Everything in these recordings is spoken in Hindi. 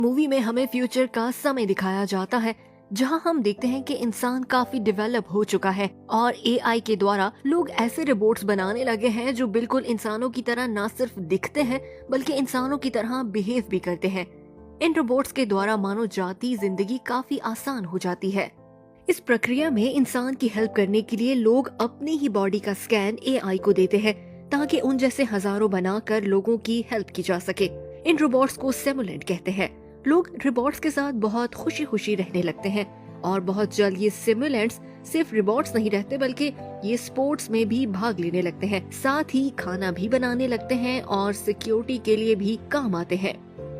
मूवी में हमें फ्यूचर का समय दिखाया जाता है, जहां हम देखते हैं कि इंसान काफी डेवलप हो चुका है और एआई के द्वारा लोग ऐसे रोबोट्स बनाने लगे हैं जो बिल्कुल इंसानों की तरह न सिर्फ दिखते हैं बल्कि इंसानों की तरह बिहेव भी करते हैं। इन रोबोट्स के द्वारा मानव जाति जिंदगी काफी आसान हो जाती है। इस प्रक्रिया में इंसान की हेल्प करने के लिए लोग अपनी ही बॉडी का स्कैन एआई को देते हैं ताकि उन जैसे हजारों बनाकर लोगों की हेल्प की जा सके। इन रोबोट्स को सिमुलेंट कहते हैं। लोग रोबोट्स के साथ बहुत खुशी खुशी रहने लगते हैं और बहुत जल्द ये सिमुलेंट्स सिर्फ रोबोट्स नहीं रहते बल्कि ये स्पोर्ट्स में भी भाग लेने लगते हैं, साथ ही खाना भी बनाने लगते हैं और सिक्योरिटी के लिए भी काम आते हैं।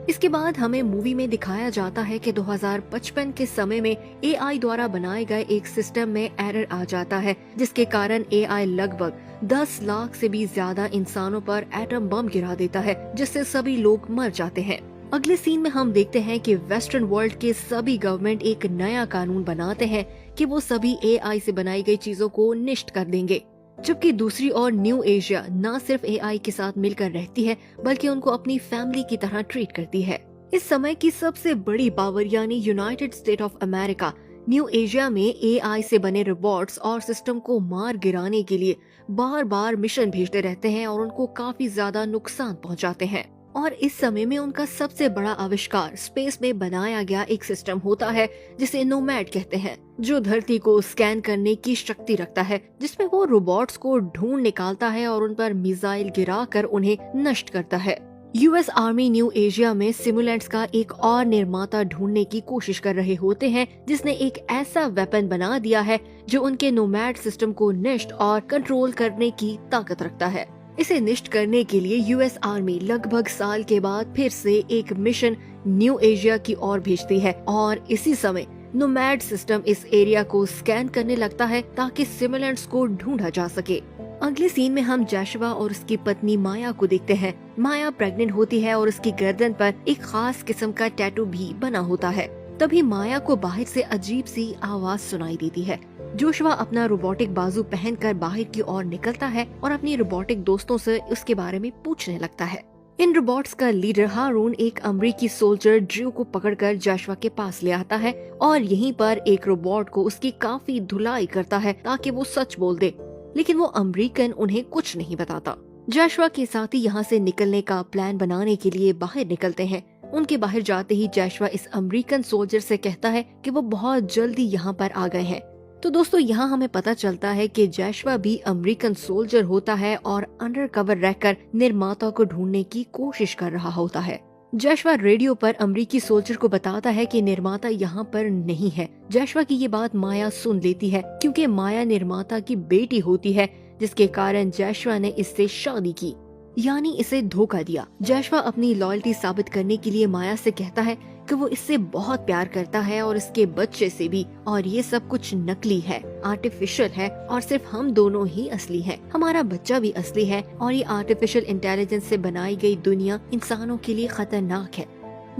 इसके बाद हमें मूवी में दिखाया जाता है कि 2055 के समय में एआई द्वारा बनाए गए एक सिस्टम में एरर आ जाता है, जिसके कारण एआई लगभग 10 लाख से भी ज्यादा इंसानों पर एटम बम गिरा देता है, जिससे सभी लोग मर जाते हैं। अगले सीन में हम देखते हैं कि वेस्टर्न वर्ल्ड के सभी गवर्नमेंट एक नया कानून बनाते हैं कि वो सभी एआई से बनाई गई चीजों को नष्ट कर देंगे, जबकि दूसरी ओर न्यू एशिया न सिर्फ एआई के साथ मिलकर रहती है बल्कि उनको अपनी फैमिली की तरह ट्रीट करती है। इस समय की सबसे बड़ी पावर यानी United state of America new Asia में एआई से बने रोबोट्स और सिस्टम को मार गिराने के लिए बार बार मिशन भेजते रहते हैं और उनको काफी ज्यादा नुकसान पहुंचाते हैं। और इस समय में उनका सबसे बड़ा आविष्कार स्पेस में बनाया गया एक सिस्टम होता है जिसे नोमैड कहते हैं, जो धरती को स्कैन करने की शक्ति रखता है, जिसमें वो रोबोट्स को ढूंढ निकालता है और उन पर मिसाइल गिराकर उन्हें नष्ट करता है। यूएस आर्मी न्यू एशिया में सिमुलेंट्स का एक और निर्माता ढूंढने की कोशिश कर रहे होते हैं, जिसने एक ऐसा वेपन बना दिया है जो उनके नोमैड सिस्टम को नष्ट और कंट्रोल करने की ताकत रखता है। इसे नष्ट करने के लिए यूएस आर्मी लगभग साल के बाद फिर से एक मिशन न्यू एशिया की ओर भेजती है और इसी समय नोमैड सिस्टम इस एरिया को स्कैन करने लगता है ताकि सिमुलेंट्स को ढूंढा जा सके। अगले सीन में हम जॉशुआ और उसकी पत्नी माया को देखते हैं। माया प्रेग्नेंट होती है और उसकी गर्दन पर एक खास किस्म का टैटू भी बना होता है। तभी माया को बाहर से अजीब सी आवाज सुनाई देती है। जोशुआ अपना रोबोटिक बाजू पहनकर बाहर की ओर निकलता है और अपनी रोबोटिक दोस्तों से उसके बारे में पूछने लगता है। इन रोबोट्स का लीडर हारून एक अमेरिकी सोल्जर ड्रू को पकड़कर जोशुआ के पास ले आता है और यहीं पर एक रोबोट को उसकी काफी धुलाई करता है ताकि वो सच बोल दे, लेकिन वो अमेरिकन उन्हें कुछ नहीं बताता। जोशुआ के साथी यहाँ से निकलने का प्लान बनाने के लिए बाहर निकलते हैं। उनके बाहर जाते ही जोशुआ इस अमेरिकन सोल्जर से कहता है कि वो बहुत जल्दी यहाँ पर आ गए हैं। तो दोस्तों यहाँ हमें पता चलता है कि जोशुआ भी अमेरिकन सोल्जर होता है और अंडरकवर रहकर निर्माता को ढूंढने की कोशिश कर रहा होता है। जोशुआ रेडियो पर अमेरिकी सोल्जर को बताता है कि निर्माता यहाँ पर नहीं है। जोशुआ की ये बात माया सुन लेती है क्योंकि माया निर्माता की बेटी होती है, जिसके कारण जोशुआ ने इससे शादी की, यानी इसे धोखा दिया। जोशुआ अपनी लॉयल्टी साबित करने के लिए माया से कहता है कि वो इससे बहुत प्यार करता है और इसके बच्चे से भी, और ये सब कुछ नकली है, आर्टिफिशियल है और सिर्फ हम दोनों ही असली हैं। हमारा बच्चा भी असली है और ये आर्टिफिशियल इंटेलिजेंस से बनाई गई दुनिया इंसानों के लिए खतरनाक है।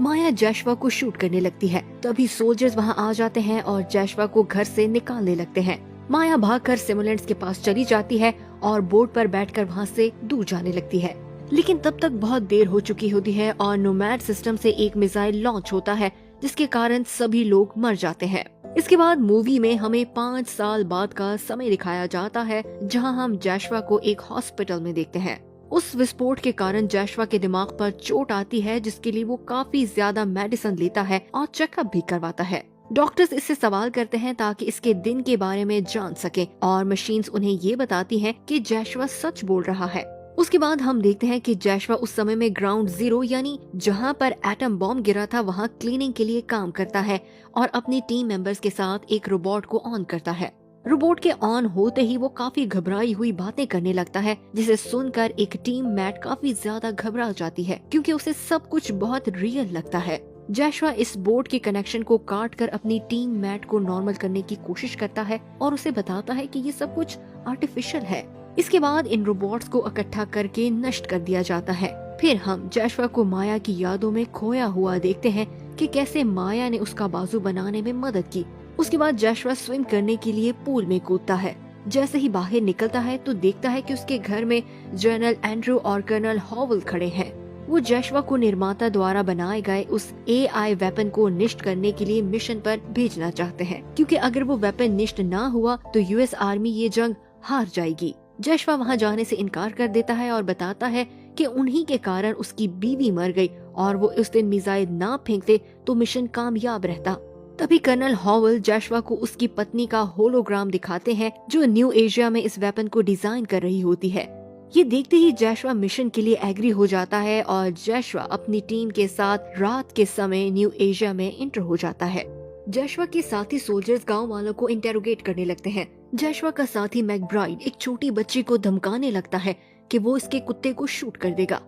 माया जोशुआ को शूट करने लगती है। तभी सोल्जर्स वहाँ आ जाते हैं और जोशुआ को घर से निकालने लगते हैं। माया भागकर सिमुलेंट्स के पास चली जाती है और बोट पर बैठकर वहाँ से दूर जाने लगती है, लेकिन तब तक बहुत देर हो चुकी होती है और नोमैड सिस्टम से एक मिसाइल लॉन्च होता है, जिसके कारण सभी लोग मर जाते हैं। इसके बाद मूवी में हमें 5 साल बाद का समय दिखाया जाता है, जहां हम जोशुआ को एक हॉस्पिटल में देखते हैं। उस विस्फोट के कारण जोशुआ के दिमाग पर चोट आती है, जिसके लिए वो काफी ज्यादा मेडिसिन लेता है और चेकअप भी करवाता है। डॉक्टर्स इससे सवाल करते हैं ताकि इसके दिन के बारे में जान सके और मशीन्स उन्हें ये बताती हैं कि जोशुआ सच बोल रहा है। उसके बाद हम देखते हैं कि जोशुआ उस समय में ग्राउंड जीरो यानी जहां पर एटम बॉम्ब गिरा था वहां क्लीनिंग के लिए काम करता है और अपनी टीम मेंबर्स के साथ एक रोबोट को ऑन करता है। रोबोट के ऑन होते ही वो काफी घबराई हुई बातें करने लगता है, जिसे सुनकर एक टीम मेट काफी ज्यादा घबरा जाती है क्योंकि उसे सब कुछ बहुत रियल लगता है। जोशुआ इस बोर्ड के कनेक्शन को काट कर अपनी टीम मेट को नॉर्मल करने की कोशिश करता है और उसे बताता है कि ये सब कुछ आर्टिफिशियल है। इसके बाद इन रोबोट्स को इकट्ठा करके नष्ट कर दिया जाता है। फिर हम जोशुआ को माया की यादों में खोया हुआ देखते हैं कि कैसे माया ने उसका बाजू बनाने में मदद की। उसके बाद जोशुआ स्विम करने के लिए पूल में कूदता है। जैसे ही बाहर निकलता है तो देखता है कि उसके घर में जनरल एंड्रू और कर्नल हॉवल खड़े हैं। वो जैशवा को निर्माता द्वारा बनाए गए उस AI वेपन को निष्ट करने के लिए मिशन पर भेजना चाहते हैं, क्योंकि अगर वो वेपन निष्ट ना हुआ तो US आर्मी ये जंग हार जाएगी। जैशवा वहाँ जाने से इनकार कर देता है और बताता है कि उन्हीं के कारण उसकी बीवी मर गई और वो उस दिन मिसाइल ना फेंकते तो मिशन कामयाब रहता। तभी कर्नल हॉवल जैशवा को उसकी पत्नी का होलोग्राम दिखाते हैं जो न्यू एशिया में इस वेपन को डिजाइन कर रही होती है। ये देखते ही जैशवा मिशन के लिए एग्री हो जाता है और जैशवा अपनी टीम के साथ रात के समय न्यू एशिया में इंटर हो जाता है। जैशवा के साथी सोल्जर्स गांव वालों को इंटेरोगेट करने लगते हैं। जैशवा का साथी मैकब्राइड एक छोटी बच्ची को धमकाने लगता है कि वो इसके कुत्ते को शूट कर देगा।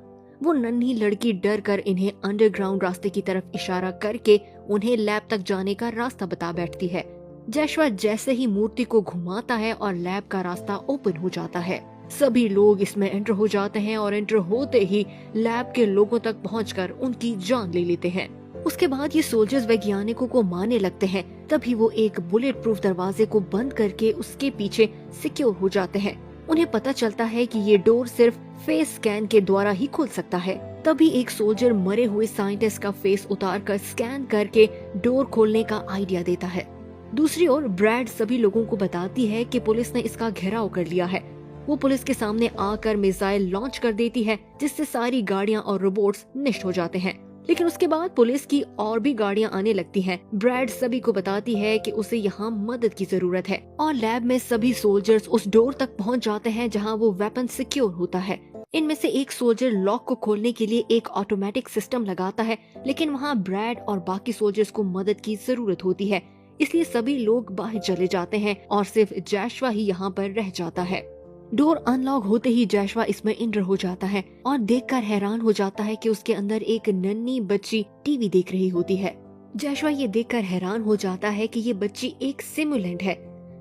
वो नन्ही लड़की डर कर इन्हें अंडरग्राउंड रास्ते की तरफ इशारा करके उन्हें लैब तक जाने का रास्ता बता बैठती है। जैशवा जैसे ही मूर्ति को घुमाता है और लैब का रास्ता ओपन हो जाता है। सभी लोग इसमें एंटर हो जाते हैं और एंटर होते ही लैब के लोगों तक पहुंचकर उनकी जान ले लेते हैं। उसके बाद ये सोल्जर्स वैज्ञानिकों को मारने लगते हैं। तभी वो एक बुलेट प्रूफ दरवाजे को बंद करके उसके पीछे सिक्योर हो जाते हैं। उन्हें पता चलता है कि ये डोर सिर्फ फेस स्कैन के द्वारा ही खुल सकता है। तभी एक सोल्जर मरे हुए साइंटिस्ट का फेस उतारकर स्कैन करके डोर खोलने का आइडिया देता है। दूसरी ओर ब्रैड सभी लोगों को बताती है कि पुलिस ने इसका घेराव कर लिया है। वो पुलिस के सामने आकर मिसाइल लॉन्च कर देती है, जिससे सारी गाड़ियां और रोबोट्स नष्ट हो जाते हैं। लेकिन उसके बाद पुलिस की और भी गाड़ियां आने लगती हैं। ब्रैड सभी को बताती है कि उसे यहाँ मदद की जरूरत है और लैब में सभी सोल्जर्स उस डोर तक पहुँच जाते हैं जहाँ वो वेपन सिक्योर होता है। इनमें से एक सोल्जर लॉक को खोलने के लिए एक ऑटोमेटिक सिस्टम लगाता है, लेकिन वहाँ ब्रैड और बाकी सोल्जर्स को मदद की जरूरत होती है, इसलिए सभी लोग बाहर चले जाते हैं और सिर्फ जैशवा ही यहाँ पर रह जाता है। डोर अनलॉक होते ही जैशवा इसमें इंटर हो जाता है और देखकर हैरान हो जाता है कि उसके अंदर एक नन्ही बच्ची टीवी देख रही होती है। जैशवा ये देखकर हैरान हो जाता है कि ये बच्ची एक सिमुलेंट है।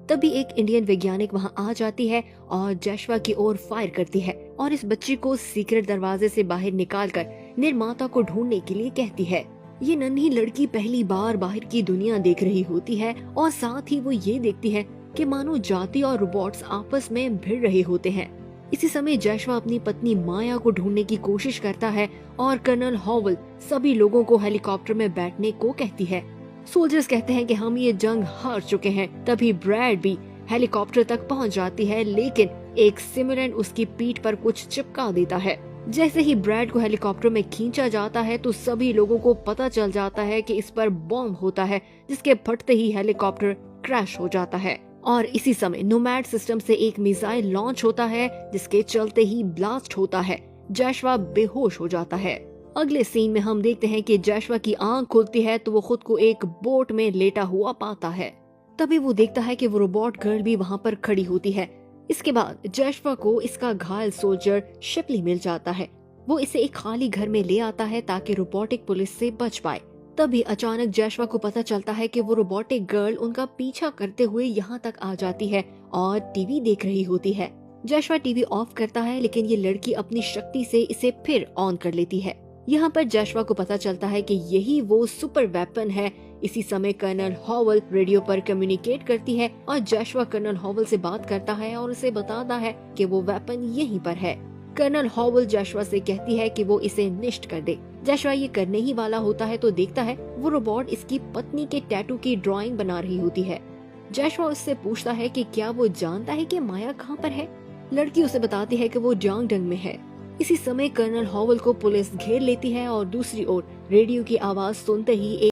तभी एक इंडियन वैज्ञानिक वहाँ आ जाती है और जैशवा की ओर फायर करती है और इस बच्ची को सीक्रेट दरवाजे से बाहर निकालकर निर्माता को ढूंढने के लिए कहती है। ये नन्ही लड़की पहली बार बाहर की दुनिया देख रही होती है और साथ ही वो ये देखती है कि मानो जाति और रोबोट्स आपस में भिड़ रहे होते हैं। इसी समय जैशवा अपनी पत्नी माया को ढूंढने की कोशिश करता है और कर्नल हॉवल सभी लोगों को हेलीकॉप्टर में बैठने को कहती है। सोल्जर्स कहते हैं कि हम ये जंग हार चुके हैं। तभी ब्रैड भी हेलीकॉप्टर तक पहुंच जाती है, लेकिन एक सिमुलेंट उसकी पीठ पर कुछ चिपका देता है। जैसे ही ब्रैड को हेलीकॉप्टर में खींचा जाता है तो सभी लोगों को पता चल जाता है कि इस पर बॉम्ब होता है, जिसके फटते ही हेलीकॉप्टर क्रैश हो जाता है। और इसी समय नोमैड सिस्टम से एक मिसाइल लॉन्च होता है, जिसके चलते ही ब्लास्ट होता है। जैशवा बेहोश हो जाता है। अगले सीन में हम देखते हैं कि जैशवा की आंख खुलती है तो वो खुद को एक बोट में लेटा हुआ पाता है। तभी वो देखता है कि वो रोबोट गर्ल भी वहाँ पर खड़ी होती है। इसके बाद जैशवा को इसका घायल सोल्जर शिपली मिल जाता है। वो इसे एक खाली घर में ले आता है ताकि रोबोटिक पुलिस से बच पाए। तभी अचानक जैशवा को पता चलता है कि वो रोबोटिक गर्ल उनका पीछा करते हुए यहाँ तक आ जाती है और टीवी देख रही होती है। जैशवा टीवी ऑफ करता है, लेकिन ये लड़की अपनी शक्ति से इसे फिर ऑन कर लेती है। यहाँ पर जैशवा को पता चलता है कि यही वो सुपर वेपन है। इसी समय कर्नल हॉवल रेडियो पर कम्युनिकेट करती है और जैशवा कर्नल हॉवल से बात करता है और उसे बताता है कि वो वेपन यहीं पर है। कर्नल हॉवल जैशवा से कहती है कि वो इसे निष्ट कर दे। जैशवा ये करने ही वाला होता है तो देखता है वो रोबोट इसकी पत्नी के टैटू की ड्राइंग बना रही होती है। जैशवा उससे पूछता है कि क्या वो जानता है कि माया कहाँ पर है। लड़की उसे बताती है कि वो जांगडंग में है। इसी समय कर्नल हॉवल को पुलिस घेर लेती है और दूसरी ओर रेडियो की आवाज सुनते ही